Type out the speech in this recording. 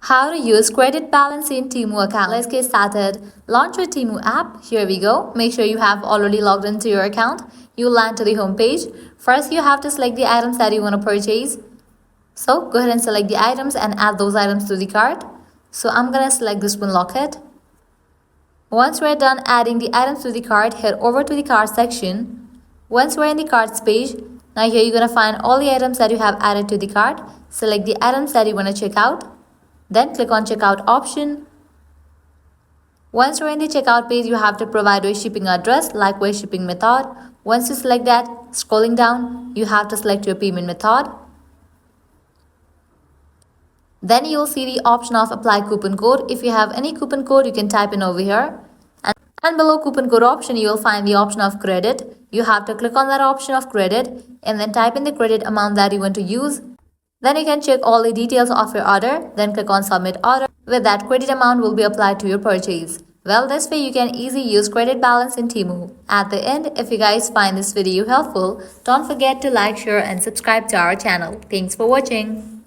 How to use credit balance in Temu account. Let's get started. Launch your Temu app. Here we go. Make sure you have already logged into your account. You'll land to the home page. First, you have to select the items that you want to purchase. So go ahead and select the items and add those items to the cart. So I'm gonna select this one locket. Once we're done adding the items to the cart, head over to the cart section. Once we're in the carts page, now here you're gonna find all the items that you have added to the cart. Select the items that you want to check out. Then click on checkout option. Once you're in the checkout page, you have to provide your shipping address, likewise shipping method. Once you select that, scrolling down, you have to select your payment method. Then you'll see the option of apply coupon code. If you have any coupon code, you can type in over here. And below coupon code option, you will find the option of credit. You have to click on that option of credit and then type in the credit amount that you want to use. Then you can check all the details of your order. Then click on submit order. With that, credit amount will be applied to your purchase. Well, this way you can easily use credit balance in Temu. At the end, if you guys find this video helpful, don't forget to like, share and subscribe to our channel. Thanks for watching.